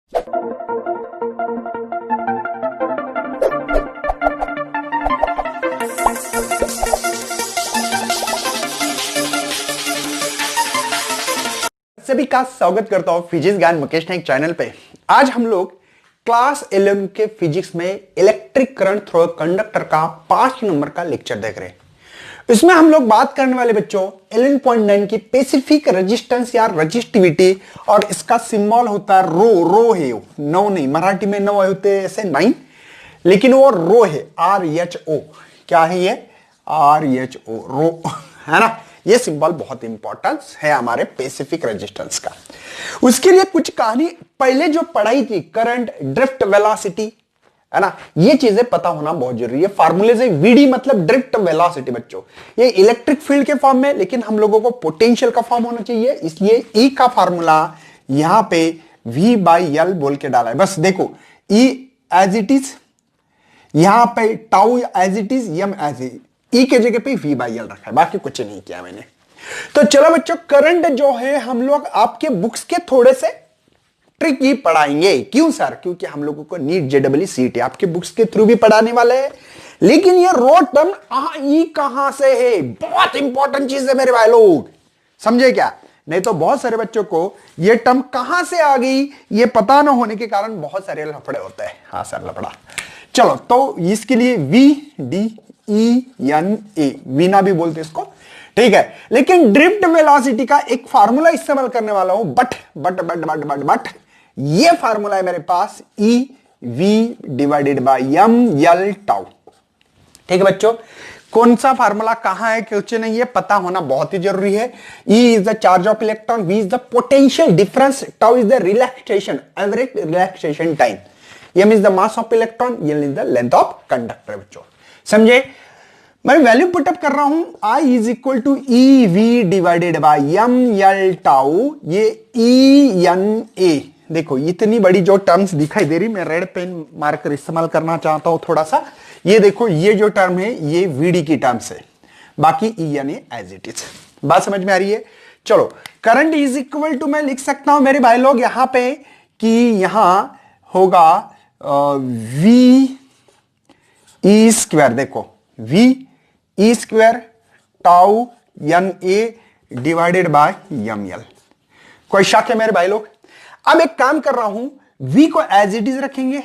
सभी का स्वागत करता हूं फिजिक्स ज्ञान मुकेश नाइक चैनल पे। आज हम लोग क्लास 11 के फिजिक्स में इलेक्ट्रिक करंट थ्रू कंडक्टर का 5 नंबर का लेक्चर देख रहे हैं। इसमें हम लोग बात करने वाले बच्चों 11.9 की स्पेसिफिक रेजिस्टेंस या रेजिस्टिविटी, और इसका सिंबल होता है रो। रो है, नौ नहीं, मराठी में 9 होते हैं ऐसे 9, लेकिन वो रो है, RHO। क्या है ये? RHO, रो है ना। ये सिंबल बहुत इंपॉर्टेंस है हमारे स्पेसिफिक रेजिस्टेंस का। उसके लिए कुछ कहानी पहले जो पढ़ाई थी, करंट, ड्रिफ्ट, वेलोसिटी, है ना, ये चीजें पता होना बहुत जरूरी है। फार्मूले से VD मतलब ड्रिफ्ट वेलोसिटी बच्चों, ये इलेक्ट्रिक फील्ड के फॉर्म में, लेकिन हम लोगों को पोटेंशियल का फॉर्म होना चाहिए, इसलिए E का फार्मूला यहां पे V/L बोल के डाला है। बस देखो, E एज इट इज, यहां पे tau as it is, M as it, E के जगह पे V/L रखा है, बाकी कुछ नहीं किया मैंने। तो चलो बच्चों, करंट जो है हम लोग आपके बुक्स के थोड़े से ट्रिक ही पढ़ाएंगे। क्यों सर? क्योंकि हम लोगों को नीट JEE CET आपके बुक्स के थ्रू भी पढ़ाने वाले हैं, लेकिन ये रो टर्म ई कहां से है, बहुत इंपॉर्टेंट चीज है मेरे भाई लोग, समझे क्या? नहीं तो बहुत सारे बच्चों को ये टर्म कहां से आ गई ये पता ना होने के कारण बहुत सारे लफड़े होते हैं। हाँ सर, लफड़ा। चलो, तो इसके लिए VDENA, वीना भी बोलते इसको, ठीक है। लेकिन ड्रिफ्ट वेलोसिटी का एक फार्मूला इस्तेमाल करने वाला हूं, बट ये फार्मूला है मेरे पास, EV/ML टाउ। ठीक है बच्चों, कौन सा फार्मूला कहां है, कुछ नहीं है, पता होना बहुत ही जरूरी है। E is the charge of electron, V is the potential difference, tau is the relaxation, average relaxation time, M is the mass of electron, L is the length of conductor. बच्चों समझे? मैं वैल्यू पुटअप कर रहा हूं, I is equal to EV/ML tau, ये ENA। देखो, इतनी बड़ी जो टर्म्स दिखाई दे रही, मैं रेड पेन मार्कर इस्तेमाल करना चाहता हूं थोड़ा सा। ये देखो, ये जो टर्म है ये VD की टर्म्स है, बाकी ENA एज इट इज। बात समझ में आ रही है? चलो, करंट इज इक्वल टू मैं लिख सकता हूं मेरे भाई लोग यहां पे कि यहां होगा VE², देखो VE² tau NA divided by ML। कोई शक है मेरे भाई लोग? अब एक काम कर रहा हूं, V को एज इट इज रखेंगे,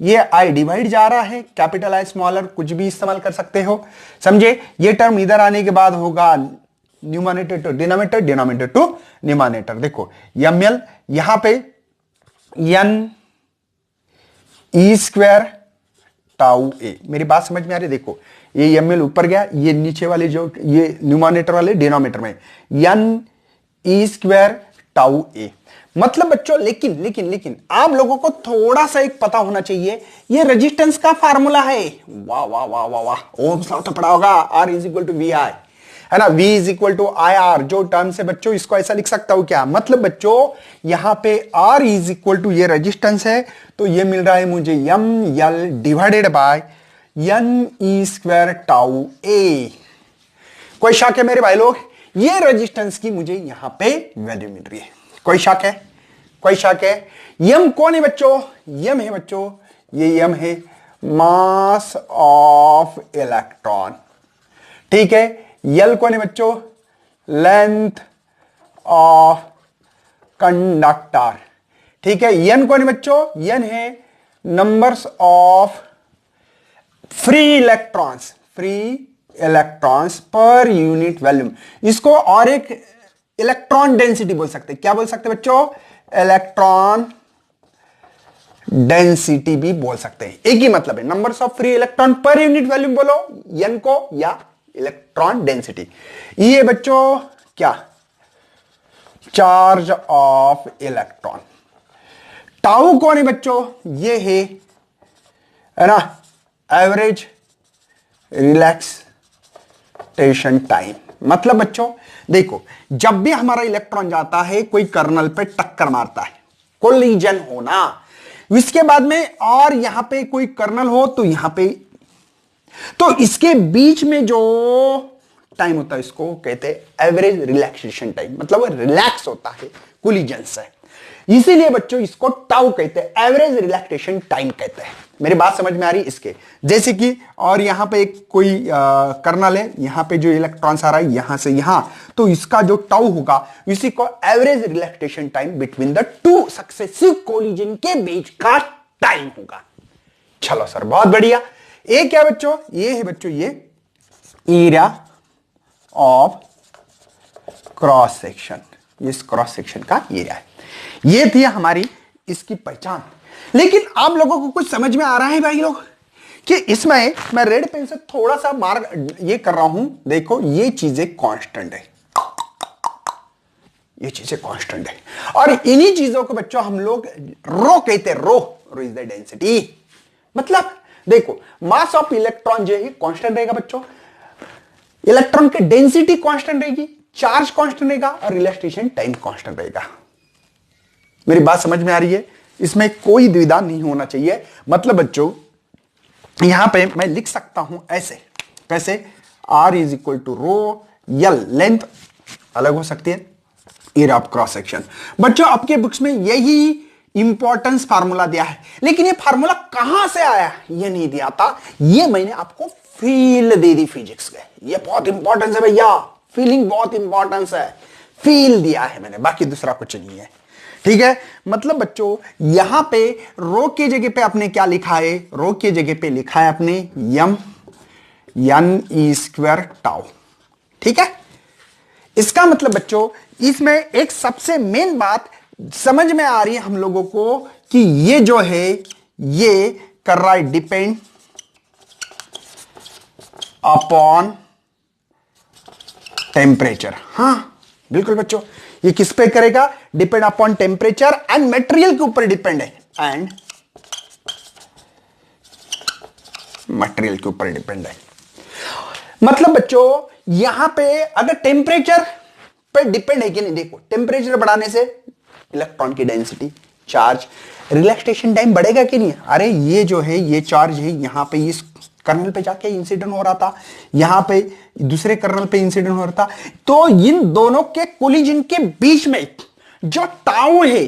ये I डिवाइड जा रहा है, कैपिटल I स्मॉल r कुछ भी इस्तेमाल कर सकते हो, समझे? ये टर्म इधर आने के बाद होगा numerator to denominator, denominator to numerator. देखो ML यहां पे NE² टाउ A। मेरी बात समझ में आ रही है? देखो, ये ML ऊपर गया, ये नीचे वाले जो ये न्यूमरेटर वाले डिनोमिनेटर में NE² टाउ A। मतलब बच्चों, लेकिन आप लोगों को थोड़ा सा एक पता होना चाहिए, ये रेजिस्टेंस का फार्मूला है। वाह वाह वाह वाह वाह, ओम्स लॉ तो पढ़ा होगा, R is equal to VI, है ना, V is equal to IR। जो टर्म से बच्चों इसको ऐसा लिख सकता हूं क्या? मतलब बच्चों, यहां पे R इज इक्वल टू ये रेजिस्टेंस है, तो ये मिल रहा है मुझे ML divided by NE² tau A। कोई शक है मेरे भाई लोग? ये रेजिस्टेंस की मुझे यहां पे वैल्यू मिल रही है। कोई शक है? कोई शक है? M कौन है बच्चों? M है बच्चों, ये M है मास ऑफ इलेक्ट्रॉन, ठीक है। L कौन है बच्चों? लेंथ ऑफ कंडक्टर, ठीक है। N कौन है बच्चों? N है numbers of free electrons per unit volume. इसको और एक इलेक्ट्रॉन डेंसिटी बोल सकते हैं। क्या बोल सकते हैं बच्चों? इलेक्ट्रॉन डेंसिटी भी बोल सकते हैं, एक ही मतलब है। Numbers of free electron per unit volume बोलो N को, या इलेक्ट्रॉन डेंसिटी। ये बच्चों क्या? Charge of electron. टाउ कौन है बच्चों? ये है ना, एवरेज रिलैक्सेशन टाइम। मतलब बच्चों देखो, जब भी हमारा इलेक्ट्रॉन जाता है कोई कर्नल पे टक्कर मारता है, कोलिजन होना, इसके बाद में और यहां पे कोई कर्नल हो तो यहां पे, तो इसके बीच में जो टाइम होता है इसको कहते हैं एवरेज रिलैक्सेशन टाइम, मतलब वो रिलैक्स होता है कोलिजन से। इसीलिए बच्चों इसको टाउ कहते हैं, एवरेज रिलैक्सेशन टाइम कहते हैं। मेरी बात समझ में आ रही है इसके? जैसे कि और यहां पे एक कोई कर्नल है, यहां पे जो इलेक्ट्रॉन्स आ रहा है यहां से यहां, तो इसका जो टाउ होगा इसी को average relaxation time between the two successive collision के बीच का टाइम होगा। चलो सर, बहुत बढ़िया। ये क्या बच्चों? ये है बच्चों ये एरिया ऑफ क्रॉस सेक्शन, इस क्रॉस सेक्शन का एरिया है। ये थी हमारी इसकी पहचान। लेकिन आप लोगों को कुछ समझ में आ रहा है भाई लोग कि इसमें मैं रेड पेन से थोड़ा सा मार्क ये कर रहा हूं, देखो ये चीजें कांस्टेंट है, ये चीजें कांस्टेंट है, और इन्हीं चीजों को बच्चों हम लोग रो कहते हैं। रो इज द डेंसिटी। मतलब देखो मास ऑफ इलेक्ट्रॉन जो है कांस्टेंट रहेगा बच्चों, इलेक्ट्रॉन की डेंसिटी कांस्टेंट रहेगी, चार्ज कांस्टेंट रहेगा और रिलैक्सेशन टाइम कांस्टेंट रहेगा। मेरी बात समझ में आ रही है? इसमें कोई द्विधा नहीं होना चाहिए। मतलब बच्चों यहां पे मैं लिख सकता हूं ऐसे, कैसे? R is equal to rho L, length अलग हो सकती है, एरिया ऑफ क्रॉस सेक्शन। बच्चों आपके बुक्स में यही इंपॉर्टेंस फार्मूला दिया है, लेकिन ये फार्मूला कहां से आया ये नहीं दिया था, ये मैंने आपको फील दे दी फिजिक्स के। ये बहुत इंपॉर्टेंस है भैया, फीलिंग बहुत इंपॉर्टेंस है, फील दिया है मैंने, बाकी दूसरा कुछ नहीं है। ठीक है? मतलब बच्चों यहां पे रो की जगह पे आपने क्या लिखा है? रो की जगह पे लिखा है आपने m n e square tau. ठीक है? इसका मतलब बच्चों इसमें एक सबसे मेन बात समझ में आ रही है हम लोगों को कि ये जो है ये कर रहा है डिपेंड अपॉन टेम्परेचर। हां बिल्कुल बच्चों, ये किस पे करेगा? Depend upon temperature and material के ऊपर डिपेंड है, एंड मटेरियल के ऊपर डिपेंड है। मतलब बच्चों यहां पे अगर टेम्परेचर पे डिपेंड है कि नहीं, देखो टेम्परेचर बढ़ाने से इलेक्ट्रॉन की डेंसिटी, चार्ज, रिलैक्सेशन टाइम बढ़ेगा कि नहीं? अरे ये जो है ये चार्ज है यहां पे इस कर्नल पे जाके इंसिडेंट हो रहा था, यहां पे दूसरे कर्नल पे इंसिडेंट हो रहा था, तो इन दोनों के कोलिजन के बीच में जो टाउ है,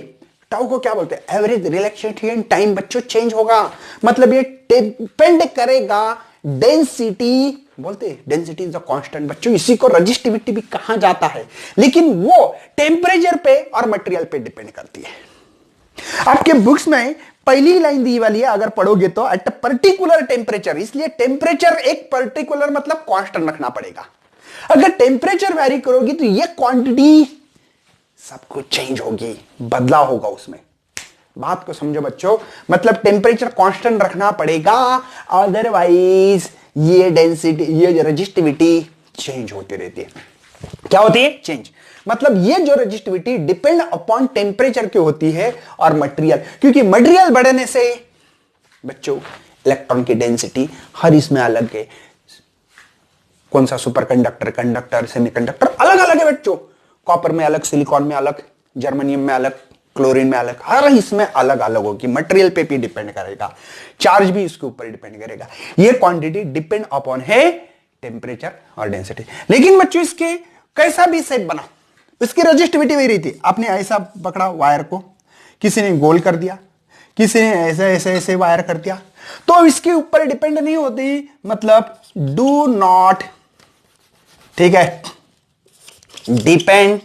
टाउ को क्या बोलते हैं? एवरेज रिलैक्सेशन टाइम बच्चों चेंज होगा। मतलब ये डिपेंड करेगा डेंसिटी, बोलते हैं डेंसिटी इज अ कांस्टेंट बच्चों, इसी को रजिस्टिविटी भी कहा जाता है, लेकिन वो टेम्परेचर पे और मटेरियल पे डिपेंड करती है। आपके बुक्स में पहली लाइन दी वाली है, अगर पढ़ोगे तो एट पर्टिकुलर टेम्परेचर, इसलिए टेम्परेचर एक पर्टिकुलर मतलब कांस्टेंट रखना पड़ेगा। अगर टेम्परेचर वेरी करोगी तो ये क्वांटिटी सब कुछ चेंज होगी, बदलाव होगा उसमें। बात को समझो बच्चों, मतलब टेम्परेचर कांस्टेंट रखना पड़ेगा, अदरवाइज ये डेंसिटी, ये रेजिस्टिविटी चेंज होती रहती है। क्या होती है? चेंज। मतलब ये जो रेजिस्टिविटी डिपेंड अपॉन टेम्परेचर की होती है और मटेरियल, क्योंकि मटेरियल बढ़ने से बच्चों इलेक्ट्रॉन की डेंसिटी हर इसमें अलग है। कौन सा? सुपर कंडक्टर, कंडक्टर, सेमीकंडक्टर अलग अलग है बच्चों। कॉपर में अलग, सिलिकॉन में अलग, जर्मनियम में अलग, क्लोरीन में अलग, हर इसमें अलग अलग होगी। मटेरियल पे भी डिपेंड करेगा, चार्ज भी इसके ऊपर डिपेंड करेगा। ये क्वांटिटी डिपेंड अपॉन है टेम्परेचर और डेंसिटी। लेकिन बच्चों इसके कैसा भी शेप बना, इसकी रेजिस्टिविटी वही रही थी। आपने ऐसा पकड़ा वायर को, किसी ने गोल कर दिया, किसी ने ऐसे ऐसे ऐसे वायर कर दिया, तो इसके ऊपर डिपेंड नहीं होती। मतलब डू नॉट, ठीक है, depend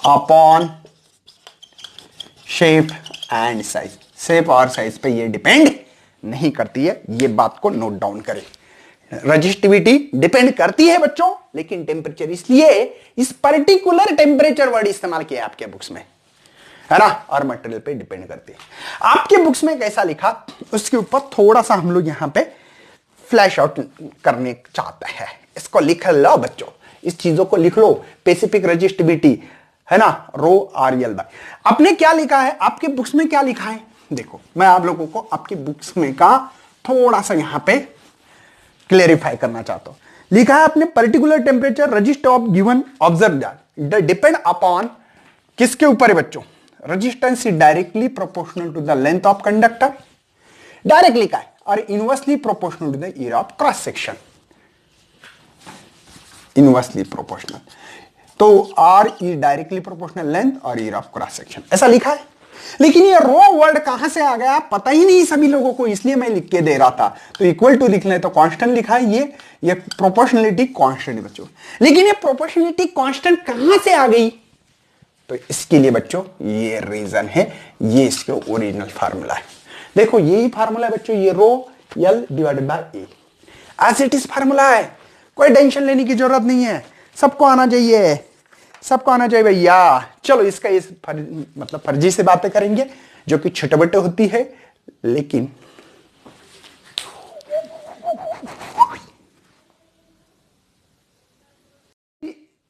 upon shape and size. Shape और साइज पे ये डिपेंड नहीं करती है, ये बात को नोट डाउन करें। रेजिस्टिविटी डिपेंड करती है बच्चों, लेकिन टेम्परेचर, इसलिए इस पर्टिकुलर टेम्परेचर वर्ड इस्तेमाल किया आपके बुक्स में, है ना, और मटेरियल पे डिपेंड करती है। आपके बुक्स में कैसा लिखा उसके ऊपर थोड़ा सा हम लोग यहां पे फ्लैश आउट करने चाहते हैं। इसको लिख लो बच्चों, इस चीजों को लिख लो। स्पेसिफिक रेजिस्टिविटी है ना, रो आर एल बाय। आपने क्या लिखा है? आपके बुक्स में क्या लिखा है? देखो मैं आप लोगों को आपके बुक्स में का थोड़ा सा यहां पे क्लेरिफाई करना चाहता हूं। लिखा है आपने particular temperature register of given observe that depend upon, किसके ऊपर है बच्चों? Resistance is directly proportional to the length of conductor, direct लिखा है, और inversely proportional to the area of cross section, inversely proportional. तो R is directly proportional length और area of cross section, ऐसा लिखा है। लेकिन ये रो वर्ड कहां से आ गया पता ही नहीं सभी लोगों को, इसलिए मैं लिख के दे रहा था। तो इक्वल टू लिख ले तो कांस्टेंट लिखा है, ये प्रोपोर्शनलिटी कांस्टेंट है बच्चों। लेकिन ये प्रोपोर्शनलिटी कांस्टेंट कहां से आ गई, तो इसके लिए बच्चों ये रीजन है, ये इसके ओरिजिनल फार्मूला है। देखो यही फार्मूला है बच्चों, ये rho L divided by A, as it is formula है, कोई टेंशन लेने की जरूरत नहीं है, सबको आना चाहिए, सबको आना चाहिए भैया। चलो इसका इस मतलब फर्जी से बातें करेंगे जो कि छोटे बटे होती है, लेकिन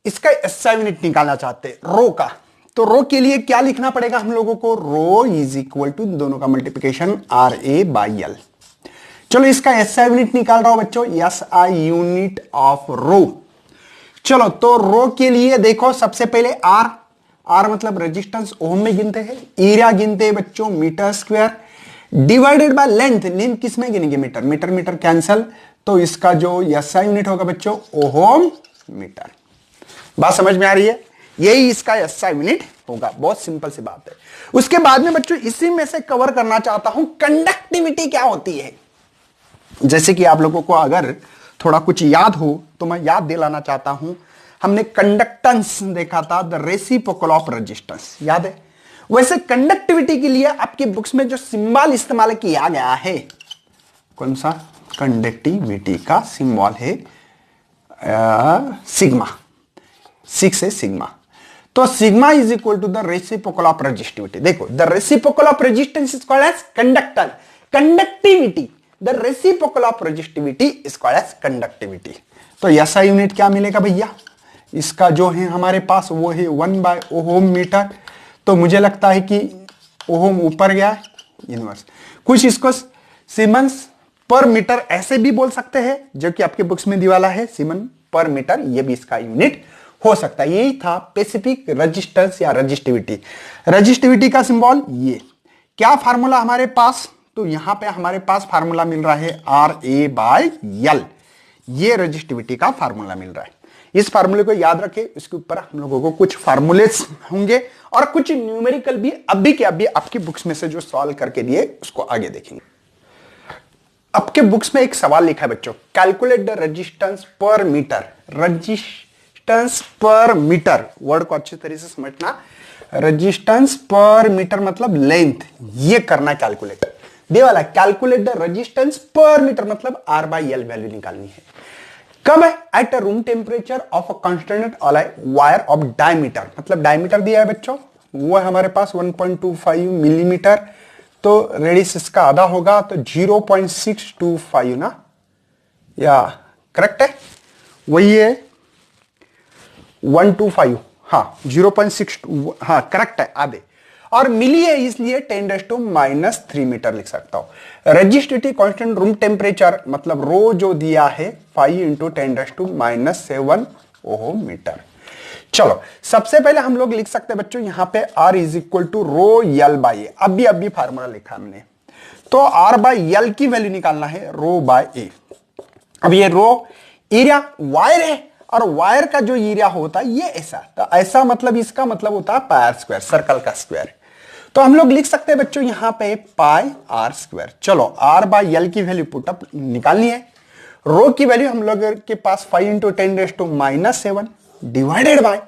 इसका एसआई यूनिट निकालना चाहते हैं रो का, तो रो के लिए क्या लिखना पड़ेगा हम लोगों को, रो इज इक्वल टू दोनों का मल्टीप्लिकेशन RA बाई L। चलो इसका एसआई यूनिट निकाल रहा हूं बच्चों, एसआई यूनिट ऑफ रो। चलो तो रो के लिए देखो सबसे पहले R मतलब रेजिस्टेंस ओम में गिनते हैं, एरिया गिनते हैं बच्चों metre square, divided by length, length किस में गिनेंगे मीटर, मीटर मीटर कैंसल, तो इसका जो एसआई यूनिट होगा बच्चों ओम मीटर। बात समझ में आ रही है, यही इसका एसआई यूनिट होगा, बहुत सिंपल सी बात है। उसके बाद में बच्चों इसी में से कवर करना चाहता हूं कंडक्टिविटी क्या होती है। जैसे कि आप लोगों को अगर थोड़ा कुछ याद हो तो मैं याद दिलाना चाहता हूं, हमने कंडक्टेंस देखा था, द रेसिप्रोकल ऑफ रेजिस्टेंस, याद है। वैसे कंडक्टिविटी के लिए आपकी बुक्स में जो सिंबल इस्तेमाल किया गया है, कौन सा, कंडक्टिविटी का सिंबल है सिग्मा, 6 है सिग्मा। तो sigma is equal to the reciprocal of resistivity. देखो the reciprocal of resistance is called as conductance, conductivity, the reciprocal of resistivity is called as conductivity. तो ऐसा यूनिट क्या मिलेगा भैया, इसका जो है हमारे पास वो है 1 ओम मीटर। तो मुझे लगता है कि ओम ऊपर गया है इनवर्स, कुछ इसको सीमेंस पर मीटर ऐसे भी बोल सकते हैं, जो कि आपके बुक्स में दिवाला है सीमेंस पर मीटर, ये भी इसका यूनिट हो सकता है। यही था स्पेसिफिक रेजिस्टेंस या रेजिस्टिविटी। रेजिस्टिविटी का सिंबल ये, क्या फार्मूला हमारे पास, तो यहां पे हमारे पास फार्मूला मिल रहा है RA बाय L, ये रेजिस्टिविटी का फार्मूला मिल रहा है। इस फार्मूले को याद रखें, इसके ऊपर हम लोगों को कुछ फार्मूलेस होंगे और कुछ न्यूमेरिकल भी अभी के अभी आपकी बुक्स में से जो सॉल्व करके दिए उसको आगे देखेंगे। आपके बुक्स में एक सवाल लिखा है बच्चों, कैलकुलेट द रेजिस्टेंस पर मीटर, रेजिस्टेंस पर मीटर, वर्ड को अच्छी तरह से समझना, रेजिस्टेंस पर मीटर मतलब लेंथ, ये करना कैलकुलेट दे वाला, कैलकुलेट द रेजिस्टेंस पर मीटर मतलब R बाई L वैल्यू निकालनी है। कब है, at a room temperature of a constant wire of diameter, मतलब डायमीटर दिया है बच्चों, वो है हमारे पास 1.25 मिलीमीटर, तो रेडियस इसका आधा होगा, तो 0.625 ना, या करेक्ट है, वही है 125, हाँ 0.6, हाँ करेक्ट है आधे, और मिली है इसलिए 10⁻³ मीटर लिख सकता हूं। रेजिस्टिविटी कांस्टेंट रूम टेम्परेचर मतलब रो जो दिया है 5 × 10⁻⁷ ओम मीटर। चलो सबसे पहले हम लोग लिख सकते हैं बच्चों यहां पे R is equal to rho L by A, अभी फार्मूला लिखा हमने, तो R बाई L की वैल्यू निकालना है रो बाय ए। अब ये रो एरिया वायर है, और वायर का जो एरिया होता है ये ऐसा, तो ऐसा मतलब इसका मतलब होता है पाई R स्क्वायर, सर्कल का स्क्वायर। तो हम लोग लिख सकते हैं बच्चों यहां पे पाई R स्क्वायर। चलो R बाई L की वैल्यू पुटअप निकालनी है, रो की वैल्यू हम लोग के पास 5 × 10⁻⁷ डिवाइडेड बाय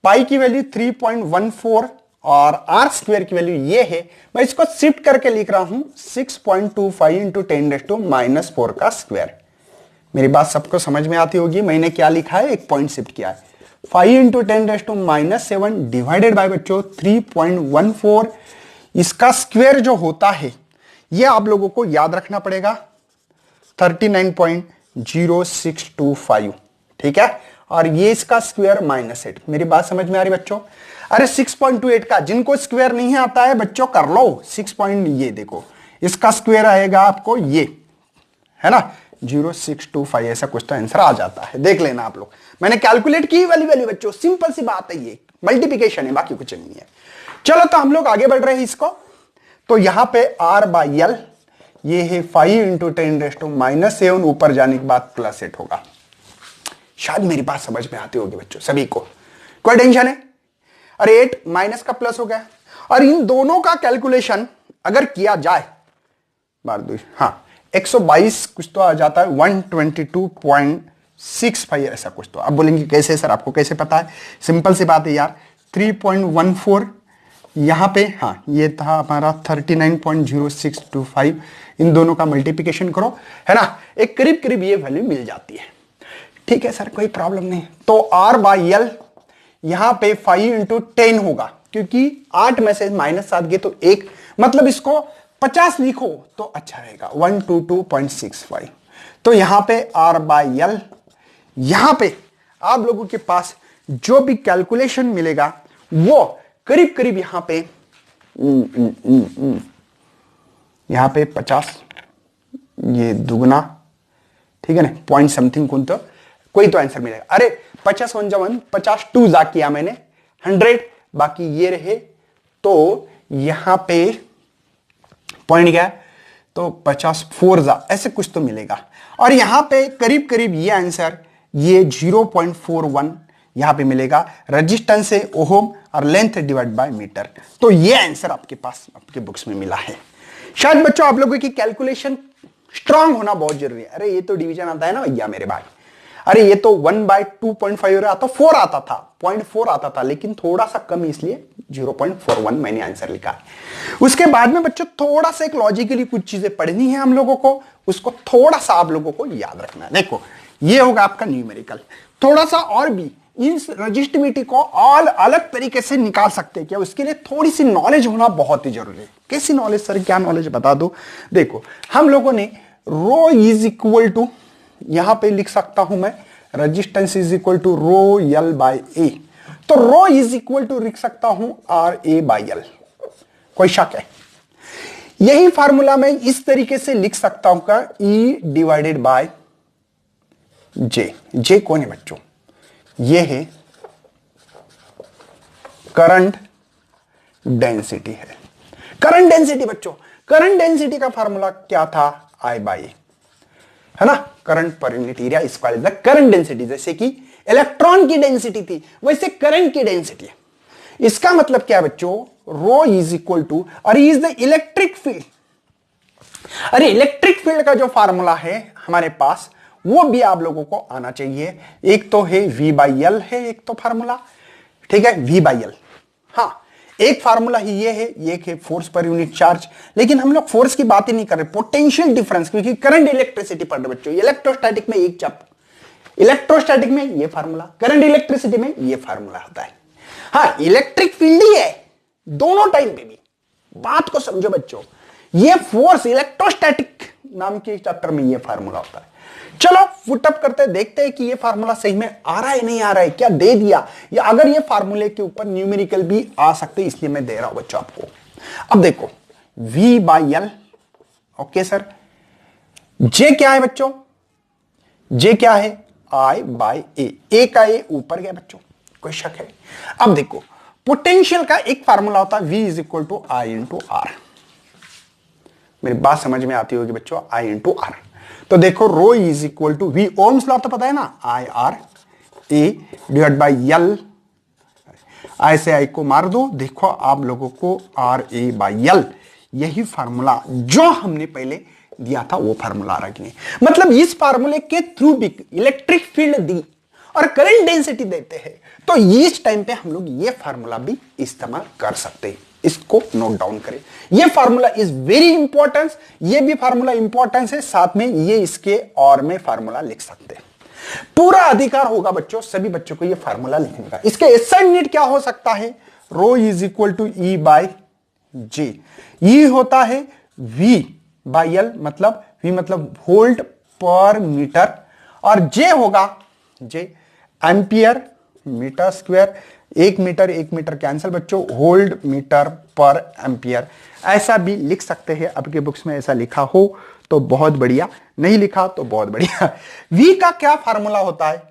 पाई की वैल्यू 3.14 और R स्क्वायर की वैल्यू ये है, मैं इसको शिफ्ट करके लिख रहा हूं 6.25 × 10⁻⁴ का स्क्वायर। मेरी बात सबको समझ में आती होगी, मैंने क्या लिखा है, एक पॉइंट शिफ्ट किया है, 5 × 10⁻⁷ डिवाइडेड बाय बच्चों 3.14, इसका स्क्वायर जो होता है ये आप लोगों को याद रखना पड़ेगा 39.0625, ठीक है, और ये इसका स्क्वायर -8। मेरी बात समझ में आ रही बच्चों, अरे 6.28 का जिनको स्क्वायर नहीं आता है बच्चों कर लो 6 पॉइंट, ये देखो इसका स्क्वायर आएगा आपको ये है ना 0625, ऐसा कुछ तो आंसर आ जाता है, देख लेना आप लोग, मैंने कैलकुलेट की वाली वैल्यू बच्चों, सिंपल सी बात है, ये मल्टीप्लिकेशन है बाकी कुछ नहीं है। चलो तो हम लोग आगे बढ़ रहे हैं इसको, तो यहां पे R बाई L ये है 5 × 10⁻⁷, ऊपर जाने के बाद +8 होगा। शायद मेरी बात समझ में आती होगी बच्चों सभी को। कोई टेंशन है? अरे 8 माइनस का प्लस हो गया, और इन दोनों का कैलकुलेशन अगर किया जाए बार दो, हाँ 122 कुछ तो आ जाता है, 122.65 ऐसा कुछ। तो अब बोलेंगे कैसे सर, आपको कैसे पता है? सिंपल सी बात है यार, 3.14 यहां पे, हाँ ये था हमारा 39.0625, इन दोनों का मल्टीप्लिकेशन करो, है ना, एक करीब करीब ये वैल्यू मिल जाती है। ठीक है सर, कोई प्रॉब्लम नहीं। तो R/L यहां पे 5 इंटू 10 होगा, क्योंकि 8 में से -7 गए तो 1, मतलब इसको 50 लिखो तो अच्छा रहेगा, 122.65। तो यहां पे R/L, यहां पे आप लोगों के पास जो भी कैलकुलेशन मिलेगा वो करीब करीब यहां पे 50, ये दुगना, ठीक है ना, पॉइंट समथिंग कौन, तो कोई तो आंसर मिलेगा। अरे 50 1 50 2 जा किया मैंने 100, बाकी ये रहे, तो यहां पे पॉइंट क्या है, तो 50 4 जा ऐसे कुछ तो मिलेगा। और यहां पे करीब करीब ये आंसर, ये 0.41 यहां पे मिलेगा, रेजिस्टेंस है ओहम और लेंथ डिवाइड बाय मीटर। तो ये आंसर आपके पास आपके बुक्स में मिला है। शायद बच्चों आप लोगों की कैलकुलेशन स्ट्रांग होना बहुत जरूरी है। अरे ये तो डिवीजन आता है ना भैया मेरे भाई, अरे ये तो 1/2.5 आता, 4 आता था, 0.4 आता था, लेकिन थोड़ा सा कम इसलिए 0.41 मैंने आंसर लिखा है। उसके बाद में बच्चों थोड़ा सा एक लॉजिकली कुछ चीजें पढ़नी है हम लोगों को, उसको थोड़ा सा आप लोगों को याद रखना है। देखो ये होगा आपका न्यूमेरिकल, थोड़ा सा और भी इन रजिस्टिविटी को और अलग तरीके से निकाल सकते हैं क्या, उसके लिए थोड़ी सी नॉलेज होना बहुत ही जरूरी है। कैसी नॉलेज सर, क्या नॉलेज बता दो। देखो हम लोगों ने रो इज इक्वल टू, यहां पे लिख सकता हूं मैं resistance is equal to rho L by A, तो रो इज इक्वल टू लिख सकता हूं आर ए बाय एल। कोई शक है? यही फार्मूला मैं इस तरीके से लिख सकता हूं का ई डिवाइडेड बाय जे। जे कौन है बच्चों? ये है करंट डेंसिटी है। करंट डेंसिटी बच्चों, करंट डेंसिटी का फार्मूला क्या था? आई बाई, है ना, current per unit area is called the current density. जैसे कि इलेक्ट्रॉन की डेंसिटी थी, वैसे करंट की डेंसिटी है। इसका मतलब क्या बच्चों? रो इज इक्वल टू, और इज द इलेक्ट्रिक फील्ड। अरे इलेक्ट्रिक फील्ड का जो फार्मूला है हमारे पास, वो भी आप लोगों को आना चाहिए। एक तो है V बाई एल है, एक तो फार्मूला, ठीक है, V बाई एल। हाँ, एक फार्मूला ही ये है, एक है फोर्स पर यूनिट चार्ज, लेकिन हम लोग फोर्स की बात ही नहीं कर रहे, पोटेंशियल डिफरेंस, क्योंकि करंट इलेक्ट्रिसिटी पढ़ रहे बच्चों। इलेक्ट्रोस्टैटिक में एक चैप्टर, इलेक्ट्रोस्टैटिक में ये फार्मूला, करंट इलेक्ट्रिसिटी में ये फार्मूला होता है। हाँ, इलेक्ट्रिक फील्ड ही है दोनों टाइम पे भी, बात को समझो बच्चों। ये फोर्स इलेक्ट्रोस्टैटिक नाम के चैप्टर में ये फार्मूला होता है। चलो फुटअप करते देखते हैं कि ये फार्मूला सही में आ रहा है नहीं आ रहा है, क्या दे दिया, या अगर ये फार्मूले के ऊपर न्यूमेरिकल भी आ सकते, इसलिए मैं दे रहा हूं बच्चों आपको। अब देखो V by L, okay sir. J क्या है बच्चों? J क्या है? I बाई ए का ए ऊपर गया बच्चों, कोई शक है? अब देखो पोटेंशियल का एक फार्मूला होता है V is equal to I into R. मेरी बात समझ में आती होगी बच्चों, I इंटू आर। तो देखो rho is equal to V, Ohm's law तो पता है ना, I R A divide by L, I से आई को मार दो, देखो आप लोगों को आर ए बाई एल, यही फार्मूला जो हमने पहले दिया था वो फार्मूला आ रहा कि नहीं। मतलब इस फार्मूले के थ्रू भी इलेक्ट्रिक फील्ड दी और करंट डेंसिटी देते हैं, तो इस टाइम पे हम लोग ये फार्मूला भी इस्तेमाल कर सकते हैं। इसको नोट डाउन करें, ये फार्मूला इज वेरी इंपॉर्टेंट, ये भी फार्मूला इंपॉर्टेंस है, साथ में ये इसके और में फार्मूला लिख सकते हैं। पूरा अधिकार होगा बच्चों सभी बच्चों को ये फार्मूला लिखने का। इसके एसआई यूनिट क्या हो सकता है? Rho is equal to E by J. E होता है V बाई एल, मतलब V मतलब वोल्ट पर मीटर, और जे होगा जे एम्पियर मीटर स्क्वायर। एक मीटर कैंसिल बच्चों, वोल्ट मीटर पर एम्पियर, ऐसा भी लिख सकते हैं। आपके बुक्स में ऐसा लिखा हो तो बहुत बढ़िया, नहीं लिखा तो बहुत बढ़िया। V का क्या फार्मूला होता है?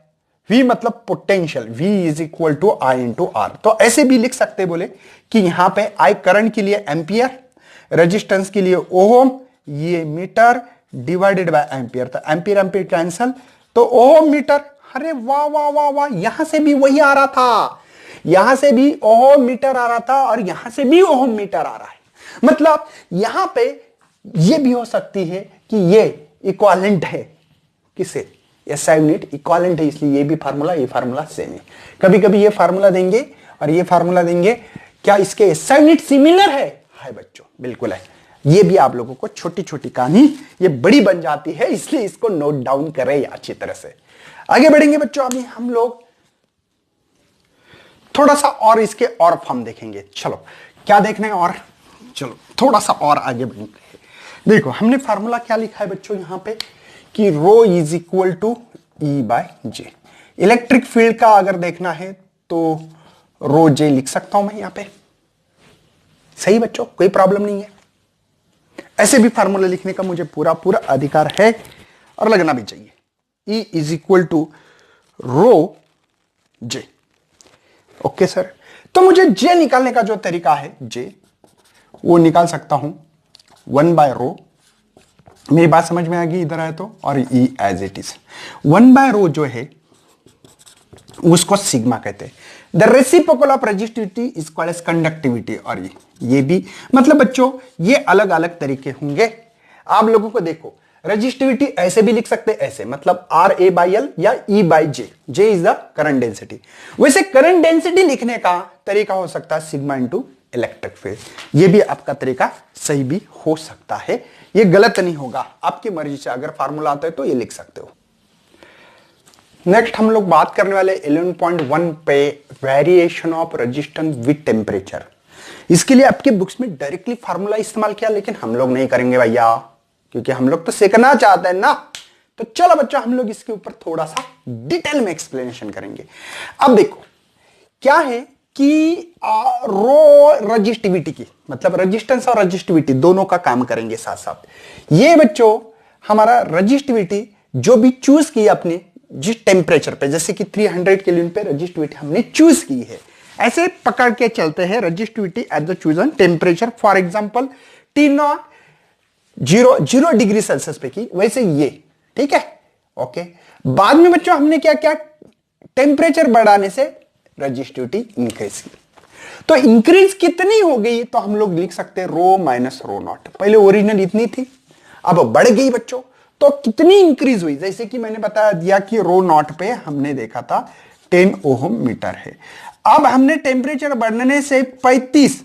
V मतलब potential, V is equal to I into R. तो ऐसे भी लिख सकते बोले कि यहां पे I करंट के लिए एम्पियर, रेजिस्टेंस के लिए ओम, ये मीटर डिवाइडेड बाय एम्पियर, तो एम्पियर एम्पियर कैंसल, तो ओम मीटर। अरे वाह वाह वाह वाह, यहां से भी वही आ रहा था। यहां से भी ओहम मीटर आ रहा था और यहां से भी ओहम मीटर आ रहा है। मतलब यहां पे ये भी हो सकती है कि ये इक्विवेलेंट है, किसे, एसआई यूनिट इक्विवेलेंट है, इसलिए ये फार्मूला सेम है। कभी कभी ये फार्मूला देंगे और ये फार्मूला देंगे, क्या इसके एसआई यूनिट सिमिलर है बच्चों, बिल्कुल है। ये भी आप लोगों को छोटी छोटी कहानी ये बड़ी बन जाती है, इसलिए इसको नोट डाउन करें अच्छी तरह से। आगे बढ़ेंगे बच्चों, अभी हम लोग थोड़ा सा और इसके और फॉर्म देखेंगे। चलो क्या देखना है और, चलो थोड़ा सा और आगे बढ़ेंगे। देखो हमने फार्मूला क्या लिखा है बच्चों यहां पे कि rho is equal to E by J. Electric field का अगर देखना है तो रो जे लिख सकता हूं मैं यहां पे, सही बच्चों, कोई प्रॉब्लम नहीं है। ऐसे भी फार्मूला लिखने का मुझे पूरा पूरा अधिकार है और लगना भी चाहिए। E is equal to rho J. Okay sir, तो मुझे जे निकालने का जो तरीका है जे, वो निकाल सकता हूं 1 बाय रो। मेरी बात समझ में आ गई इधर आए तो, और E as it is 1 by rho जो है उसको सिग्मा कहते हैं। The reciprocal of resistivity is called as conductivity. और ये भी मतलब बच्चों ये अलग अलग तरीके होंगे आप लोगों को। देखो रेजिस्टिविटी ऐसे भी लिख सकते हैं, ऐसे मतलब आर ए बाई एल या E by J, J is the current density. वैसे करंट डेंसिटी लिखने का तरीका हो सकता है सिग्मा इंटू इलेक्ट्रिक फील्ड। ये भी आपका तरीका सही भी हो सकता है, ये गलत नहीं होगा, आपकी मर्जी से अगर फार्मूला आता है तो ये लिख सकते हो। नेक्स्ट हम लोग बात करने वाले 11.1 पे variation of resistance with temperature. इसके लिए आपके बुक्स में डायरेक्टली फार्मूला इस्तेमाल किया, लेकिन हम लोग नहीं करेंगे भैया, क्योंकि हम लोग तो सीखना चाहते हैं ना। तो चलो बच्चों हम लोग इसके ऊपर थोड़ा सा डिटेल में एक्सप्लेनेशन करेंगे। अब देखो क्या है कि रो रेजिस्टिविटी की, मतलब रेजिस्टेंस और रेजिस्टिविटी दोनों का काम करेंगे साथ साथ। ये बच्चों हमारा रेजिस्टिविटी जो भी चूज की अपने जिस टेम्परेचर पे, जैसे कि 300 केल्विन पे रेजिस्टिविटी हमने चूज की है, ऐसे पकड़ के चलते हैं resistivity at the chosen temperature. For example T0 0 degree Celsius पे की, वैसे ये ठीक है। ओके, बाद में बच्चों हमने क्या क्या, टेम्परेचर बढ़ाने से रेजिस्टिविटी इंक्रीज की। तो इंक्रीज कितनी हो गई तो हम लोग लिख सकते हैं रो माइनस रो नॉट। पहले ओरिजिनल इतनी थी, अब बढ़ गई बच्चों, तो कितनी इंक्रीज हुई, जैसे कि मैंने बता दिया कि रो नॉट पे हमने देखा था 10 ओहम मीटर है। अब हमने टेम्परेचर बढ़ने से 35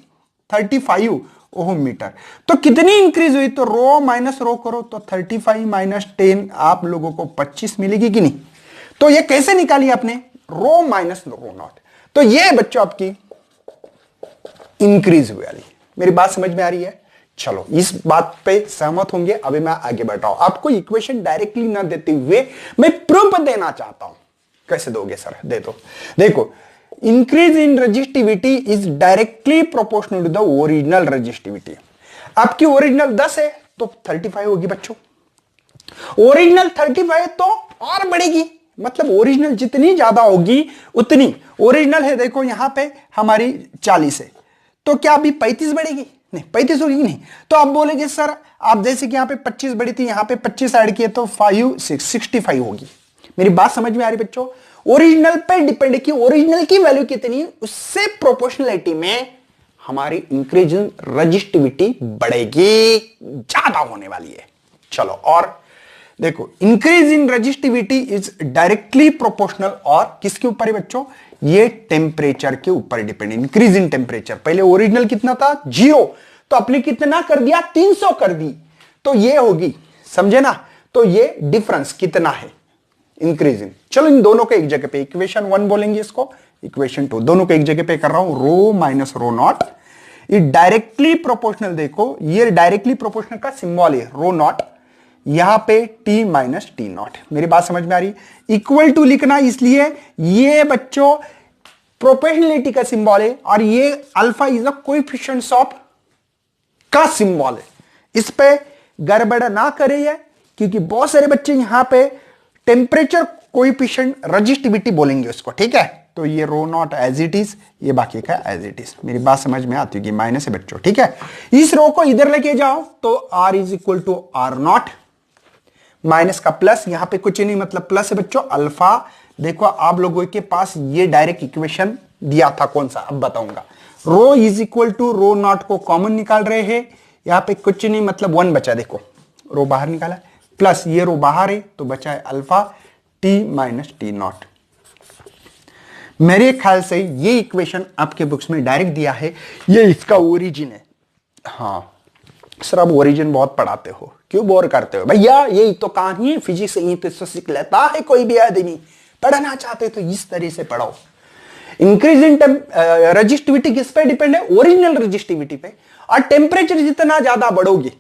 ओहम मीटर, तो कितनी इंक्रीज हुई, तो रो माइनस रो करो तो 35 माइनस 10 आप लोगों को 25 मिलेगी कि नहीं। तो ये कैसे निकाली आपने, रो माइनस रो नॉट। तो ये बच्चों आपकी इंक्रीज हुई वाली। मेरी बात समझ में आ रही है। चलो इस बात पे सहमत होंगे। अभी मैं आगे बढ़ रहा हूं, आपको इक्वेशन डायरेक्टली ना देते हुए मैं प्रूफ देना चाहता हूं। कैसे दोगे सर, दे दो। देखो increase in resistivity is directly proportional to the original resistivity. आपकी ओरिजिनल 10 है तो 35 होगी बच्चों। ओरिजिनल 35 तो और बढ़ेगी, मतलब ओरिजिनल जितनी ज्यादा होगी उतनी, ओरिजिनल है देखो यहां पे हमारी 40 है, तो क्या अभी 35 बढ़ेगी, नहीं 35 होगी नहीं। तो आप बोलेंगे सर आप जैसे कि यहां पे 25 बढ़ी थी, यहां पे 25 ऐड किए तो 65 होगी। मेरी बात समझ में आ रही बच्चों। ओरिजिनल पे डिपेंड है कि ओरिजिनल की वैल्यू कितनी, उससे प्रोपोर्शनलिटी में हमारी इंक्रीज इन रेजिस्टिविटी बढ़ेगी, ज्यादा होने वाली है। चलो और देखो increase in resistivity is directly proportional, और किसके ऊपर है बच्चों, ये टेम्परेचर के ऊपर डिपेंड। इंक्रीज इन टेम्परेचर, पहले ओरिजिनल कितना था 0, तो आपने कितना कर दिया 300 कर दी, तो ये होगी, समझे ना। तो ये डिफरेंस कितना है इंक्रीज इन। चलो इन दोनों को एक जगह पे, इक्वेशन 1 बोलेंगे इसको, इक्वेशन 2, दोनों को एक जगह पे कर रहा हूं। Rho minus rho not it directly proportional, देखो ये डायरेक्टली प्रोपोर्शनल का सिंबल है रो नॉट, यहां पे T माइनस टी नॉट। मेरी बात समझ में आ रही। इक्वल टू लिखना इसलिए ये बच्चों प्रोपोर्शनलिटी का सिंबल है, और ये alpha is the coefficients of का सिंबल है। इस पे गड़बड़ ना करिए, क्योंकि बहुत सारे बच्चे यहां पे टेम्परेचर कोएफिशिएंट रेजिस्टिविटी बोलेंगे उसको, ठीक है। तो ये रो नॉट एज इट इज, ये बाकी का एज इट इज। मेरी बात समझ में आती होगी, माइनस है बच्चों, ठीक है। इस रो को इधर लेके जाओ तो R is equal to R naught, minus का प्लस, यहां पे कुछ नहीं मतलब प्लस है बच्चों। अल्फा देखो आप लोगों के पास ये डायरेक्ट इक्वेशन दिया था, कौन सा अब बताऊंगा। Rho is equal to rho not को कॉमन निकाल रहे हैं, यहां पे कुछ नहीं, मतलब 1 बचा, देखो रो बाहर निकाला प्लस ये रो बाहर है तो बचा है alpha T minus T not. मेरे ख्याल से ये इक्वेशन आपके बुक्स में डायरेक्ट दिया है, ये इसका ओरिजिन है। हाँ सर आप ओरिजिन बहुत पढ़ाते हो, क्यों बोर करते हो भैया, यही तो कहानी है, फिजिक्स यहीं पे तो सीख लेता है कोई भी आदमी। पढ़ना चाहते तो इस तरह से पढ़ो। इंक्रीज इन रजिस्टिविटी किस पे डिपेंड है, ओरिजिनल रजिस्टिविटी पे। और टेम्परेचर जितना ज्यादा बढ़ोगे,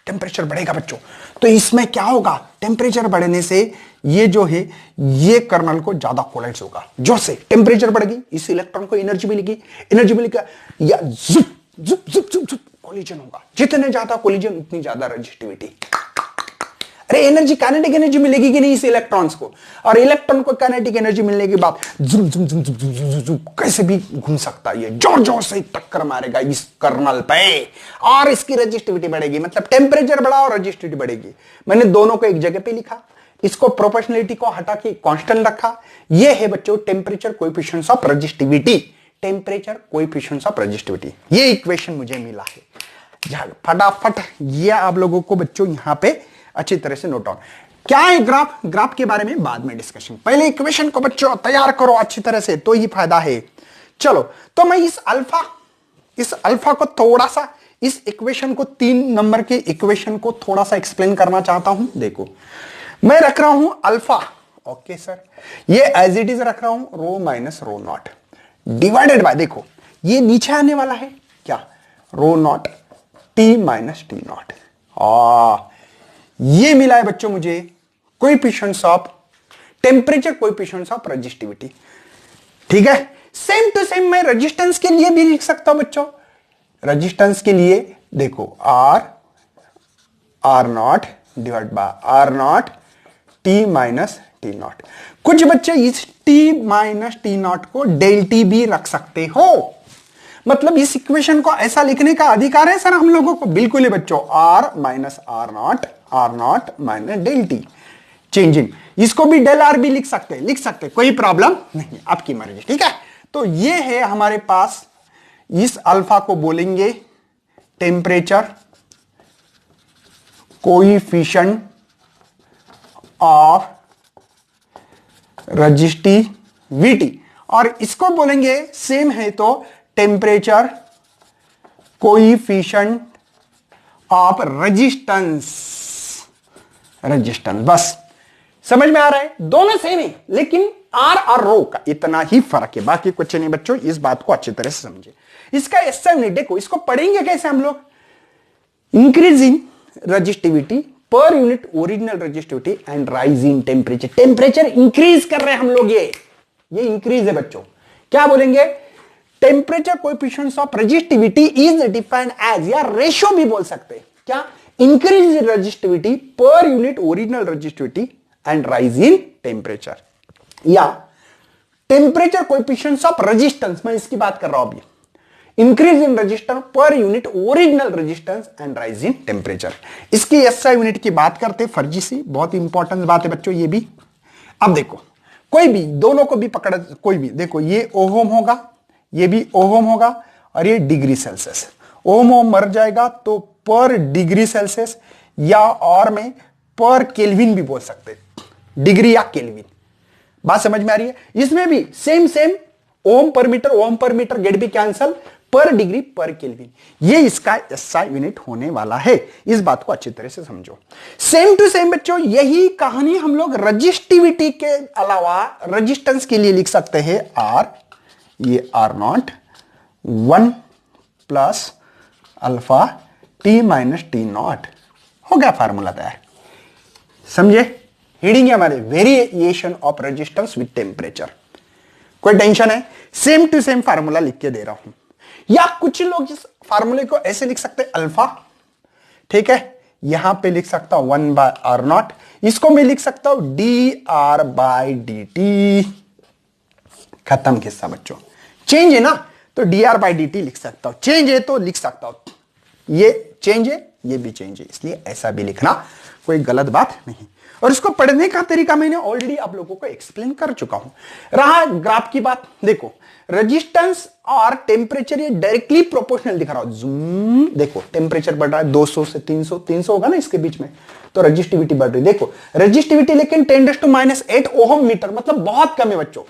टेम्परेचर बढ़ेगा बच्चों, तो इसमें क्या होगा, टेम्परेचर बढ़ने से ये जो है ये कर्नल को ज्यादा कोलाइड्स होगा। जो से टेम्परेचर बढ़ेगी इस इलेक्ट्रॉन को एनर्जी मिलेगी, एनर्जी मिलेगी या जुप जुप जुप जुप जुप कोलिजन होगा। जितने ज्यादा कोलिजन उतनी ज्यादा रजिस्टिविटी। अरे एनर्जी, काइनेटिक एनर्जी मिलेगी कि नहीं इस इलेक्ट्रॉन्स को, और इलेक्ट्रॉन को काइनेटिक एनर्जी मिलने के बाद जुम जुम जुम जुम जुम जुम जुम कैसे भी घूम सकता है, ये जोर जोर से टक्कर मारेगा इस कर्नल पे और इसकी रजिस्टिविटी बढ़ेगी। मतलब टेम्परेचर बढ़ा और रजिस्टिविटी बढ़ेगी। मैंने दोनों को एक जगह पे लिखा, इसको प्रोपोर्शनलिटी को हटा के कांस्टेंट रखा। ये है बच्चों temperature coefficients of resistivity, temperature coefficients of resistivity. ये इक्वेशन मुझे मिला है, फटाफट ये आप लोगों को बच्चों यहां पे अच्छी तरह से नोट डाउन। क्या है ग्राफ, ग्राफ के बारे में बाद में डिस्कशन, पहले इक्वेशन को बच्चों तैयार करो अच्छी तरह से, तो ही फायदा है। चलो तो मैं इस अल्फा को थोड़ा सा, इस इक्वेशन को 3 नंबर के इक्वेशन को थोड़ा सा एक्सप्लेन करना चाहता हूं। देखो मैं रख रहा हूं अल्फा, ओके सर, ये एज इट इज रख रहा हूं rho minus rho not divided by, देखो ये नीचे आने वाला है क्या, rho not T minus T not. ये मिला है बच्चों मुझे coefficients of temperature, coefficients of resistivity. ठीक है, सेम टू सेम मैं रेजिस्टेंस के लिए भी लिख सकता हूं बच्चों। रेजिस्टेंस के लिए देखो R naught divide by R naught T minus T naught. कुछ बच्चे इस टी माइनस टी नॉट को डेल टी भी रख सकते हो, मतलब इस इक्वेशन को ऐसा लिखने का अधिकार है सर हम लोगों को, बिल्कुल ही बच्चों, R minus R naught minus del T changing, इसको भी डेल आर भी लिख सकते, कोई प्रॉब्लम नहीं, आपकी मर्जी। ठीक है, तो ये है हमारे पास, इस अल्फा को बोलेंगे टेम्परेचर कोएफिशिएंट ऑफ रजिस्टिविटी, और इसको बोलेंगे सेम है तो टेम्परेचर कोएफिशिएंट ऑफ रेजिस्टेंस। बस समझ में आ रहा है, दोनों सेम है, लेकिन आर और रो का इतना ही फर्क है, बाकी कुछ नहीं बच्चों, इस बात को अच्छी तरह से समझे। इसका एसआई यूनिट देखो, इसको पढ़ेंगे कैसे हम लोग, increase in resistivity per unit original resistivity and rise in temperature. Temperature increase कर रहे हैं हम लोग, ये इंक्रीज है बच्चों। क्या बोलेंगे, temperature coefficients of resistivity is defined as, या रेशियो भी बोल सकते हैं, क्या, increase in resistivity per unit original resistivity and rise in temperature, या टेम्परेचर कोएफिशिएंट्स ऑफ रेजिस्टेंस, मैं इसकी बात कर रहा हूं अभी, increase in resistance per unit original resistance and rise in temperature. इसकी एसआई यूनिट की बात करते, फर्जी सी, बहुत इंपॉर्टेंट बात है बच्चों ये भी। अब देखो कोई भी, दोनों को भी पकड़, कोई भी देखो, ये ओहम होगा, ये भी ओहम होगा, और ये डिग्री सेल्सियस, ओम मर जाएगा तो पर डिग्री सेल्सियस, या और में पर केल्विन भी बोल सकते, डिग्री या केल्विन। बात समझ में आ रही है, इसमें भी सेम ओम पर मीटर गेट भी कैंसल, पर डिग्री पर केल्विन, ये इसका एसआई यूनिट होने वाला है। इस बात को अच्छी तरह से समझो। सेम टू सेम बच्चों यही कहानी हम लोग रजिस्टिविटी के अलावा रेजिस्टेंस के लिए लिख सकते हैं, आर, ये R naught 1 plus alpha T minus T naught, हो गया फार्मूला तैयार। समझे, हीडिंग है हमारे, variation of resistance with temperature. कोई टेंशन है, सेम टू सेम फार्मूला लिख के दे रहा हूं, या कुछ लोग इस फार्मूले को ऐसे लिख सकते हैं, अल्फा, ठीक है, यहां पे लिख सकता हूं 1 बाय आर नॉट, इसको मैं लिख सकता हूं D R by D T, खत्म किस्सा बच्चों। चेंज है ना, तो D R by D T लिख सकता हूं, चेंज है तो लिख सकता हूं, ये चेंज है ये भी चेंज है, इसलिए ऐसा भी लिखना कोई गलत बात नहीं। और इसको पढ़ने का तरीका मैंने ऑलरेडी आप लोगों को एक्सप्लेन कर चुका हूं। रहा ग्राफ की बात, देखो रेजिस्टेंस और टेम्परेचर ये डायरेक्टली प्रोपोर्शनल दिखा रहा हूं। जूम देखो, टेम्परेचर बढ़ रहा है 200 से 300, 300 होगा ना इसके बीच में, तो रेजिस्टिविटी बढ़ रही है। देखो रेजिस्टिविटी लेकिन 10⁻⁸ ओहम मीटर, मतलब बहुत कम है बच्चों।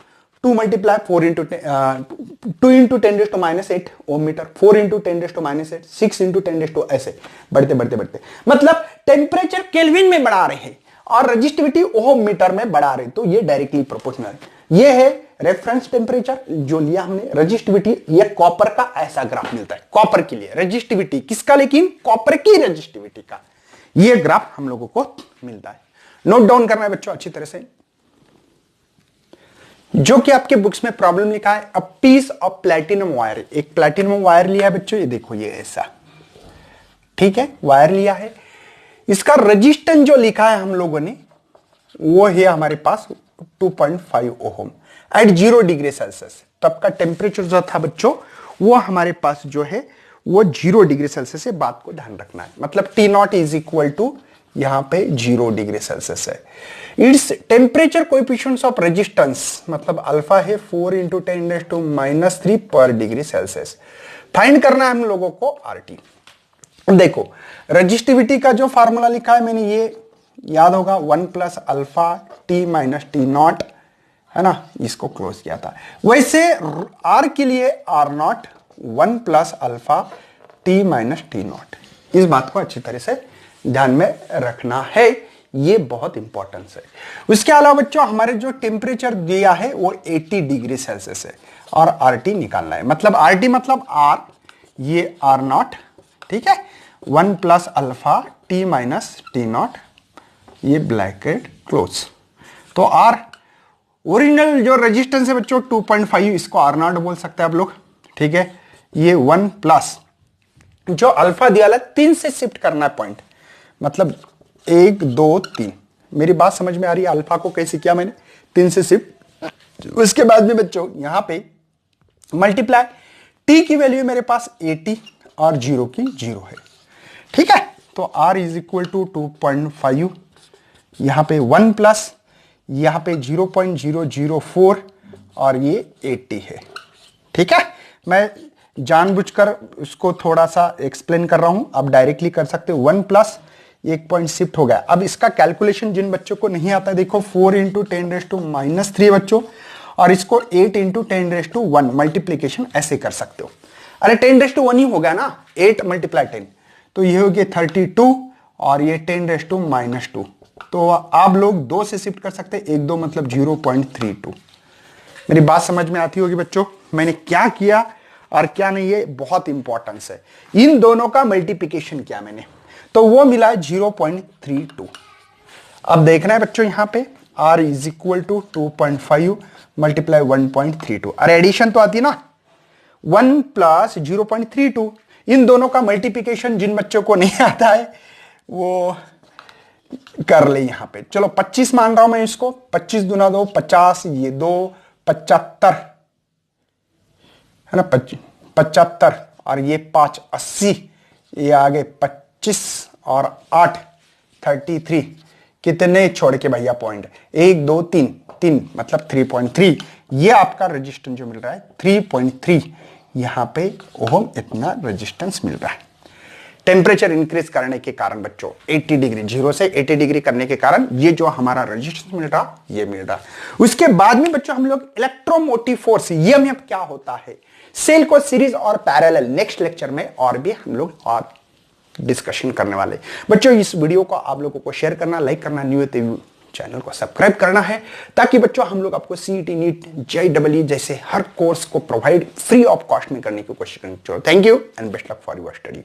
2 मल्टीप्लाई 4 इंटू 2 इंटू 10⁻⁸ ओम मीटर, 4 इंटू 10⁻⁸, 6 इंटू 10 ऐसे बढ़ते बढ़ते बढ़ते, मतलब टेम्परेचर केल्विन में बढ़ा रहे हैं और रजिस्टिविटी ओहम मीटर में बढ़ा रहे, तो ये डायरेक्टली प्रोपोर्शनल है। ये है रेफरेंस टेम्परेचर जो लिया हमने। रजिस्टिविटी, ये कॉपर का ऐसा ग्राफ मिलता है कॉपर के लिए। रजिस्टिविटी किसका, लेकिन कॉपर की रजिस्टिविटी का ये ग्राफ हम लोगों को मिलता है। नोट डाउन करना है बच्चों अच्छी तरह से, जो कि आपके बुक्स में प्रॉब्लम लिखा है। A piece of platinum wire, एक प्लैटिनम वायर लिया है बच्चों, ये देखो ये ऐसा, ठीक है, वायर लिया है। इसका रेजिस्टेंस जो लिखा है हम लोगों ने वो है हमारे पास 2.5 ओहम एट 0 डिग्री सेल्सियस। तब का टेम्परेचर जो था बच्चों वो हमारे पास जो है वो 0 डिग्री सेल्सियस से, बात को ध्यान रखना है। मतलब T0 इज इक्वल टू यहां पे 0 डिग्री सेल्सियस है। Its temperature coefficient of resistance मतलब अल्फा है 4 इंटू 10⁻³ पर डिग्री सेल्सियस। फाइंड करना है हम लोगों को आरटी। देखो रजिस्टिविटी का जो फार्मूला लिखा है मैंने, ये याद होगा 1 plus alpha T minus T0 है ना, इसको क्लोज किया था। वैसे आर के लिए R0 1 plus alpha T minus T0। इस बात को अच्छी तरह से ध्यान में रखना है, ये बहुत इंपॉर्टेंस है। उसके अलावा बच्चों हमारे जो टेम्परेचर दिया है वो 80 डिग्री सेल्सियस है और आरटी निकालना है। मतलब आरटी मतलब आर, ये R0, ठीक है, 1 plus alpha T minus T0, ये ब्रैकेट क्लोज। तो आर ओरिजिनल जो रेजिस्टेंस है बच्चों 2.5, इसको R0 बोल सकते हैं आप लोग, ठीक है। ये 1 प्लस जो अल्फा दिया है 3 से शिफ्ट करना है पॉइंट, मतलब 1 2 3। मेरी बात समझ में आ रही है? अल्फा को कैसे किया मैंने, 3 से शिफ्ट। उसके बाद में बच्चों यहां पे मल्टीप्लाई, टी की वैल्यू मेरे पास 80 और 0 की 0 है, ठीक है। तो R इज इक्वल टू 2.5, यहां पे 1 प्लस, यहां पे 0.004 और ये 80 है, ठीक है। मैं जानबूझकर उसको थोड़ा सा एक्सप्लेन कर रहा हूं, आप डायरेक्टली कर सकते हो। 1 प्लस, एक पॉइंट शिफ्ट हो गया। अब इसका कैलकुलेशन जिन बच्चों को नहीं आता है, देखो 4 इंटू 10⁻³ बच्चों, और इसको 8 इंटू 10⁻1 मल्टीप्लीकेशन ऐसे कर सकते हो। अरे 10⁻1 ही हो गया ना, 8 मल्टीप्लाई 10, तो ये हो गया 32 और ये 10⁻²। तो आप लोग 2 से शिफ्ट कर सकते हैं, 1 2 मतलब 0.32। मेरी बात समझ में आती होगी बच्चों, मैंने क्या किया और क्या नहीं, ये बहुत इंपॉर्टेंस है। इन दोनों का मल्टीप्लीकेशन किया मैंने, तो वो मिला है 0.32। अब देखना है बच्चों यहां पे R is equal to 2.5 multiply 1.32। अरे एडिशन तो आती ना, 1 प्लस 0.32। इन दोनों का मल्टीप्लीकेशन जिन बच्चों को नहीं आता है वो कर ले यहां पे। चलो 25 मान रहा हूं मैं इसको, 25 दूना 2 50, ये 2 75 है ना, 75 और ये 5 80, ये आगे 25 और 8 33। कितने छोड़ के भैया पॉइंट, 1 2 3 3 मतलब 3.3। ये आपका रेजिस्टेंस जो मिल रहा है 3.3, यहां पे ओहम इतना रेजिस्टेंस मिल रहा है। टेम्परेचर इंक्रीज करने के कारण बच्चों 80 डिग्री, 0 से 80 डिग्री करने के कारण ये जो हमारा रेजिस्टेंस मिल रहा ये मिल रहा। उसके बाद में बच्चों हम लोग इलेक्ट्रोमोटिव फोर्स, ये में अब क्या होता है, सेल को सीरीज और पैरेलल, नेक्स्ट लेक्चर में और भी हम लोग और डिस्कशन करने वाले। बच्चों इस वीडियो को आप लोगों को शेयर करना, लाइक करना, न्यू है तो चैनल को सब्सक्राइब करना है, ताकि बच्चों हम लोग आपको सीईटी, नीट, JEE जैसे हर कोर्स को प्रोवाइड फ्री ऑफ कॉस्ट में करने की कोशिश करेंगे। Thank you and best luck for your study.